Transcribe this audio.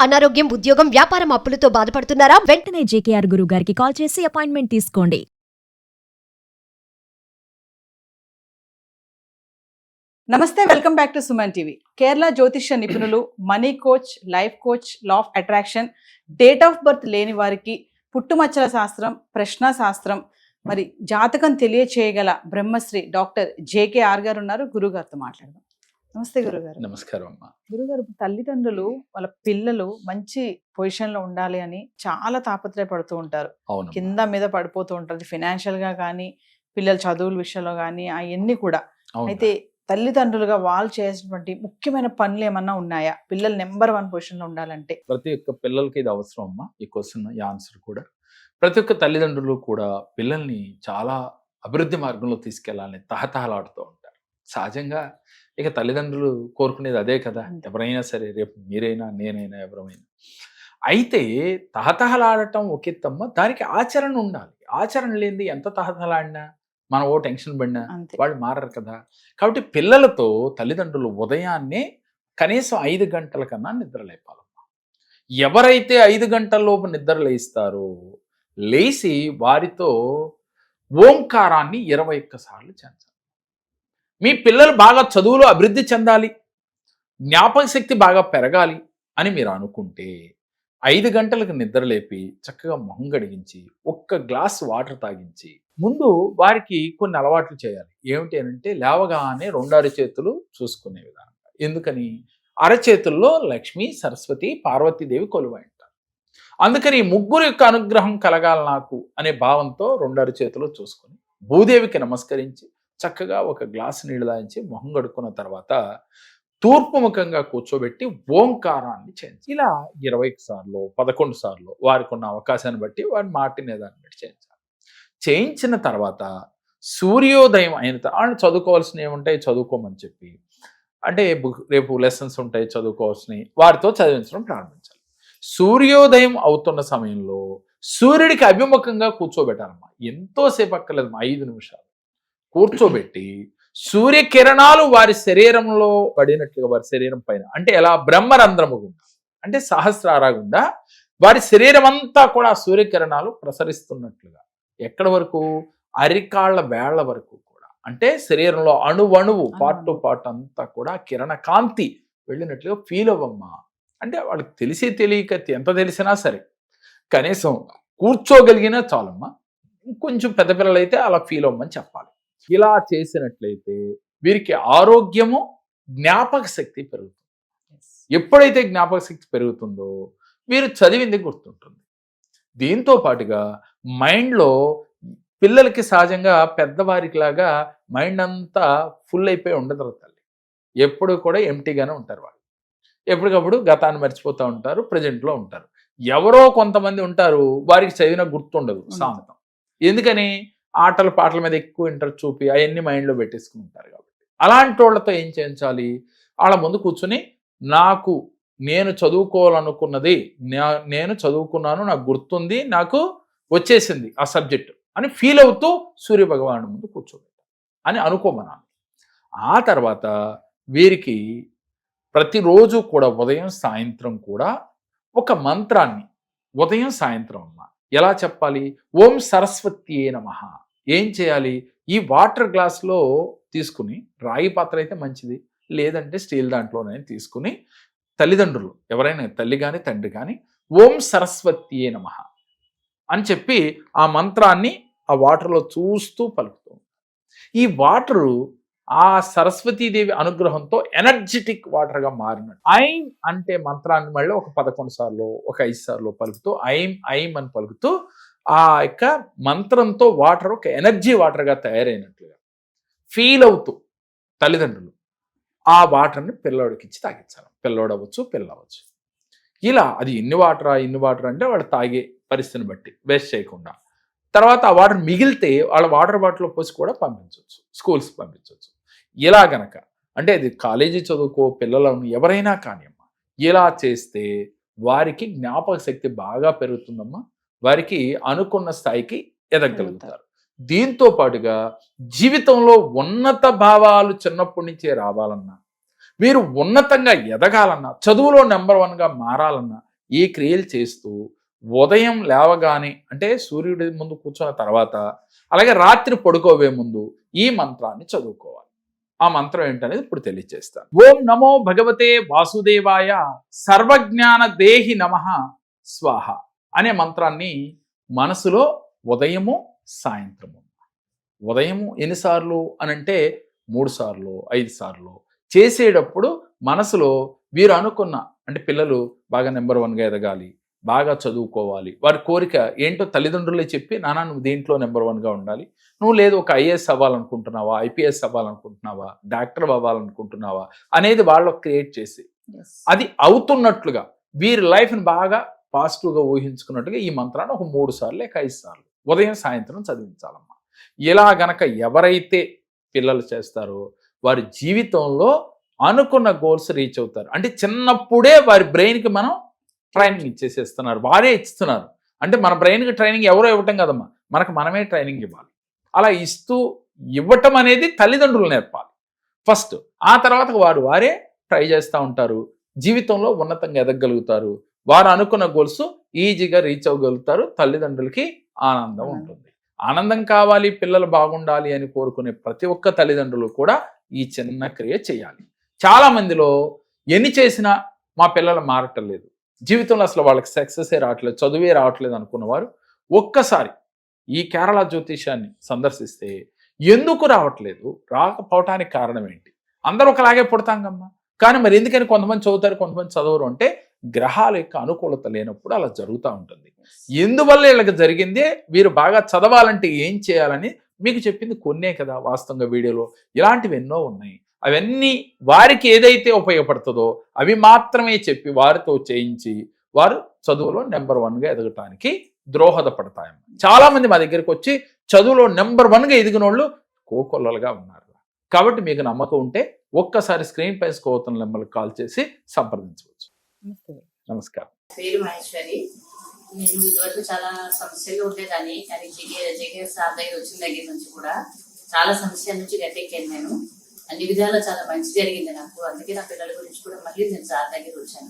అనారోగ్యం, ఉద్యోగం, వ్యాపారం అప్పులతో బాధపడుతున్నారా? వెంటనే జేకేఆర్ గురువు గారికి కాల్ చేసి అపాయింట్మెంట్ తీసుకోండి. నమస్తే, welcome back to Suman TV. Kerala జ్యోతిష్య నిపుణులు, money coach, life coach, law of attraction, date of birth లేని వారికి పుట్టుమచ్చల శాస్త్రం, ప్రశ్న శాస్త్రం, మరి జాతకం తెలియచేయగల బ్రహ్మశ్రీ డాక్టర్ జేకేఆర్ గారు ఉన్నారు. గురుగారితో మాట్లాడదాం. నమస్తే గురుగారు. నమస్కారం అమ్మా. గురుగారు, తల్లిదండ్రులు వాళ్ళ పిల్లలు మంచి పొజిషన్ లో ఉండాలి అని చాలా తాపత్రయపడుతూ ఉంటారు. అవును, కింద మీద పడిపోతూ ఉంటుంది, ఫినాన్షియల్ గా కానీ, పిల్లల చదువుల విషయంలో కానీ, అవన్నీ కూడా. అయితే తల్లిదండ్రులుగా వాళ్ళు చేసినటువంటి ముఖ్యమైన పనులు ఏమన్నా ఉన్నాయా పిల్లలు నెంబర్ 1 పొజిషన్ లో ఉండాలంటే? ప్రతి ఒక్క పిల్లలకి ఇది అవసరం అమ్మా. ఈ క్వశ్చన్, ఈ ఆన్సర్ కూడా ప్రతి ఒక్క తల్లిదండ్రులు కూడా పిల్లల్ని చాలా అభివృద్ధి మార్గంలో తీసుకెళ్లాలని తహతహలాడుతూ ఉంటారు. సహజంగా ఇక తల్లిదండ్రులు కోరుకునేది అదే కదా, ఎవరైనా సరే, రేపు మీరైనా నేనైనా ఎవరైనా. అయితే తహతహలాడటం ఒక ఎత్తమ్మ, దానికి ఆచరణ ఉండాలి. ఆచరణ లేనిది ఎంత తహతహలాడినా, మన ఓ టెన్షన్ పడినా వాళ్ళు మారరు కదా. కాబట్టి పిల్లలతో తల్లిదండ్రులు ఉదయాన్నే కనీసం 5 గంటల కన్నా నిద్ర లేపాలమ్మా. ఎవరైతే 5 గంటల లోపు నిద్ర లేస్తారో, లేచి వారితో ఓంకారాన్ని 21 సార్లు చెందాలి. మీ పిల్లలు బాగా చదువులో అభివృద్ధి చెందాలి, జ్ఞాపక శక్తి బాగా పెరగాలి అని మీరు అనుకుంటే 5 గంటలకు నిద్ర లేపి చక్కగా మొహం గడిగించి 1 గ్లాస్ వాటర్ తాగించి ముందు వారికి కొన్ని అలవాట్లు చేయాలి. ఏమిటి అంటే, లేవగానే 2 అరచేతులు చూసుకునే విధానం. ఎందుకని? అరచేతుల్లో లక్ష్మి, సరస్వతి, పార్వతీదేవి కొలువై ఉంటారు. అందుకని ముగ్గురు యొక్క అనుగ్రహం కలగాలి నాకు అనే భావంతో 2 అరచేతులు చూసుకొని భూదేవికి నమస్కరించి చక్కగా 1 గ్లాసు నీళ్ళు తాగించి మొహం గడుక్కున్న తర్వాత తూర్పు ముఖంగా కూర్చోబెట్టి ఓంకారాన్ని చేయించాలి. ఇలా 21 సార్లు 11 సార్లు వారికి ఉన్న అవకాశాన్ని బట్టి వారి మాటినే దాన్ని బట్టి చేయించాలి. చేయించిన తర్వాత సూర్యోదయం అయిన తర్వాత చదువుకోవాల్సినవి ఏముంటాయి చదువుకోమని చెప్పి, అంటే రేపు లెసన్స్ ఉంటాయి చదువుకోవాల్సినవి, వారితో చదివించడం ప్రారంభించాలి. సూర్యోదయం అవుతున్న సమయంలో సూర్యుడికి అభిముఖంగా కూర్చోబెట్టాలమ్మా. ఎంతోసేపు అక్కర్లేదు, 5 నిమిషాలు కూర్చోబెట్టి సూర్యకిరణాలు వారి శరీరంలో పడినట్లుగా, వారి శరీరం పైన, అంటే ఎలా, బ్రహ్మరంధ్రము గుండా, అంటే సహస్రార గుండా వారి శరీరం అంతా కూడా సూర్యకిరణాలు ప్రసరిస్తున్నట్లుగా, ఎక్కడి వరకు, అరికాళ్ల వేళ్ల వరకు కూడా, అంటే శరీరంలో అణువణువు పార్ట్ టు పార్ట్ అంతా కూడా కిరణ కాంతి వెళ్ళినట్లుగా ఫీల్ అవ్వమ్మా. అంటే వాళ్ళకి తెలిసి తెలియక ఎంత తెలిసినా సరే కనీసం కూర్చోగలిగినా చాలమ్మా. కొంచెం పెద్ద పిల్లలైతే అలా ఫీల్ అవ్వమని చెప్పాలి. ఇలా చేసినట్లయితే వీరికి ఆరోగ్యము, జ్ఞాపక శక్తి పెరుగుతుంది. ఎప్పుడైతే జ్ఞాపక శక్తి పెరుగుతుందో వీరు చదివింది గుర్తుంటుంది. దీంతో పాటుగా మైండ్లో పిల్లలకి సహజంగా పెద్దవారికి లాగా మైండ్ అంతా ఫుల్ అయిపోయి ఉండదు తల్లి. ఎప్పుడు కూడా ఎంటీగానే ఉంటారు వాళ్ళు. ఎప్పటికప్పుడు గతాన్ని మర్చిపోతూ ఉంటారు, ప్రజెంట్లో ఉంటారు. ఎవరో కొంతమంది ఉంటారు వారికి చదివిన గుర్తుండదు సామెతం. ఎందుకని? ఆటల పాటల మీద ఎక్కువ ఇంట్రెస్ట్ చూపి అవన్నీ మైండ్లో పెట్టేసుకుని ఉంటారు. కాబట్టి అలాంటి వాళ్ళతో ఏం చేయించాలి? వాళ్ళ ముందు కూర్చుని నేను చదువుకోవాలనుకున్నది, నేను చదువుకున్నాను, నాకు గుర్తుంది, నాకు వచ్చేసింది ఆ సబ్జెక్టు అని ఫీల్ అవుతూ సూర్యభగవానుడి ముందు కూర్చోబెట్టాలి అని అనుకోమనాలి. ఆ తర్వాత వీరికి ప్రతిరోజు కూడా ఉదయం సాయంత్రం కూడా ఒక మంత్రాన్ని, ఉదయం సాయంత్రం అమ్మ ఎలా చెప్పాలి? ఓం సరస్వత్యే నమః. ఏం చేయాలి? ఈ వాటర్ గ్లాస్లో తీసుకుని, రాగి పాత్ర అయితే మంచిది, లేదంటే స్టీల్ దాంట్లోనే తీసుకుని, తల్లిదండ్రులు ఎవరైనా, తల్లి కానీ తండ్రి కానీ, ఓం సరస్వత్యే నమః అని చెప్పి ఆ మంత్రాన్ని ఆ వాటర్లో చూస్తూ పలుకుతూ, ఈ వాటరు ఆ సరస్వతీదేవి అనుగ్రహంతో ఎనర్జెటిక్ వాటర్గా మారినట్టు. ఐం అంటే మంత్రాన్ని మళ్ళీ ఒక 11 సార్లు, ఒక 5 సార్లు పలుకుతూ ఐం ఐం అని పలుకుతూ ఆ యొక్క మంత్రంతో వాటర్ ఒక ఎనర్జీ వాటర్గా తయారైనట్లుగా ఫీల్ అవుతూ తల్లిదండ్రులు ఆ వాటర్ని పిల్లోడికి ఇచ్చి తాగించాలి. పిల్లోడు అవ్వచ్చు, పిల్ల అవ్వచ్చు. ఇలా అది ఇన్ని వాటర్ అంటే వాడు తాగే పరిస్థితిని బట్టి వేస్ట్ చేయకుండా, తర్వాత ఆ వాటర్ మిగిలితే వాళ్ళ వాటర్ బాటిల్లో పోసి కూడా పంపించవచ్చు, స్కూల్స్ పంపించవచ్చు. ఇలా గనక, అంటే అది కాలేజీ చదువుకో పిల్లలను ఎవరైనా కానివ్వమ్మా, ఇలా చేస్తే వారికి జ్ఞాపక శక్తి బాగా పెరుగుతుందమ్మా. వారికి అనుకున్న స్థాయికి ఎదగలుగుతారు. దీంతో పాటుగా జీవితంలో ఉన్నత భావాలు చిన్నప్పటి నుంచే రావాలన్నా, మీరు ఉన్నతంగా ఎదగాలన్నా, చదువులో నెంబర్ 1గా మారాలన్నా ఈ క్రియలు చేస్తూ ఉదయం లేవగానే అంటే సూర్యుడి ముందు కూర్చున్న తర్వాత, అలాగే రాత్రి పడుకోవే ముందు ఈ మంత్రాన్ని చదువుకోవాలి. ఆ మంత్రం ఏంటనేది ఇప్పుడు తెలియజేస్తాను. ఓం నమో భగవతే వాసుదేవాయ సర్వజ్ఞాన దేహి నమః స్వాహ అనే మంత్రాన్ని మనసులో ఉదయము సాయంత్రము, ఉదయము ఎన్నిసార్లు అనంటే 3 సార్లు 5 సార్లు చేసేటప్పుడు మనసులో వీరు అనుకున్న, అంటే పిల్లలు బాగా నెంబర్ 1గా ఎదగాలి, బాగా చదువుకోవాలి, వారి కోరిక ఏంటో తల్లిదండ్రులే చెప్పి నాన్న నువ్వు దేంట్లో నెంబర్ 1గా ఉండాలి, నువ్వు లేదు ఒక ఐఏఎస్ అవ్వాలనుకుంటున్నావా, ఐపీఎస్ అవ్వాలనుకుంటున్నావా, డాక్టర్ అవ్వాలనుకుంటున్నావా అనేది వాళ్ళకు క్రియేట్ చేసి అది అవుతున్నట్లుగా వీరి లైఫ్ని బాగా పాజిటివ్గా ఊహించుకున్నట్టుగా ఈ మంత్రాన్ని ఒక 3 సార్లు లేక 5 సార్లు ఉదయం సాయంత్రం చదివించాలమ్మా. ఇలా గనక ఎవరైతే పిల్లలు చేస్తారో వారి జీవితంలో అనుకున్న గోల్స్ రీచ్ అవుతారు. అంటే చిన్నప్పుడే వారి బ్రెయిన్కి మనం ట్రైనింగ్ ఇచ్చేసేస్తున్నారు, వారే ఇస్తున్నారు. అంటే మన బ్రెయిన్కి ట్రైనింగ్ ఎవరో ఇవ్వటం కదమ్మా, మనమే ట్రైనింగ్ ఇవ్వాలి. అలా ఇవ్వటం అనేది తల్లిదండ్రులు నేర్పాలి ఫస్ట్. ఆ తర్వాత వారే ట్రై చేస్తూ ఉంటారు, జీవితంలో ఉన్నతంగా ఎదగలుగుతారు, వారు అనుకున్న గోల్స్ ఈజీగా రీచ్ అవ్వగలుగుతారు. తల్లిదండ్రులకి ఆనందం ఉంటుంది. ఆనందం కావాలి, పిల్లలు బాగుండాలి అని కోరుకునే ప్రతి ఒక్క తల్లిదండ్రులు కూడా ఈ చిన్న క్రియ చేయాలి. చాలా మందిలో ఎన్ని చేసినా మా పిల్లలు మారటం లేదు, జీవితంలో అసలు వాళ్ళకి సక్సెసే రావట్లేదు, చదువే రావట్లేదు అనుకున్నవారు ఒక్కసారి ఈ కేరళ జ్యోతిష్యాన్ని సందర్శిస్తే ఎందుకు రావట్లేదు, రాకపోవటానికి కారణం ఏంటి? అందరూ ఒకలాగే పుడతాం కమ్మా, కానీ మరి ఎందుకని కొంతమంది చదువుతారు కొంతమంది చదవరు అంటే గ్రహాల యొక్క అనుకూలత లేనప్పుడు అలా జరుగుతూ ఉంటుంది. ఎందువల్ల వీళ్ళకి జరిగిందే, వీరు బాగా చదవాలంటే ఏం చేయాలని మీకు చెప్పింది కొన్నే కదా వాస్తవంగా వీడియోలో. ఇలాంటివి ఎన్నో ఉన్నాయి. అవన్నీ వారికి ఏదైతే ఉపయోగపడుతుందో అవి మాత్రమే చెప్పి వారితో చేయించి వారు చదువులో నెంబర్ 1గా ఎదగటానికి దోహదపడతాయి. చాలా మంది మా దగ్గరికి వచ్చి చదువులో నెంబర్ 1గా ఎదిగిన వాళ్ళు కోకొల్లలుగా ఉన్నారు. కాబట్టి మీకు నమ్మకం ఉంటే ఒక్కసారి స్క్రీన్ పై స్కోతున్న నెంబర్కి కాల్ చేసి సంప్రదించవచ్చు. నమస్కారం. పేరు మహేశ్వరి. నేను ఇదివరకు చాలా సమస్యలు ఉండేదాన్ని, కానీ జేకే సార్ దగ్గర వచ్చిన దగ్గర నుంచి కూడా చాలా సమస్యల నుంచి గట్టెక్కాను. నేను అన్ని విధాలా చాలా మంచి జరిగింది నాకు. అందుకే నా పిల్లల గురించి కూడా మళ్ళీ నేను సార్ దగ్గర వచ్చాను.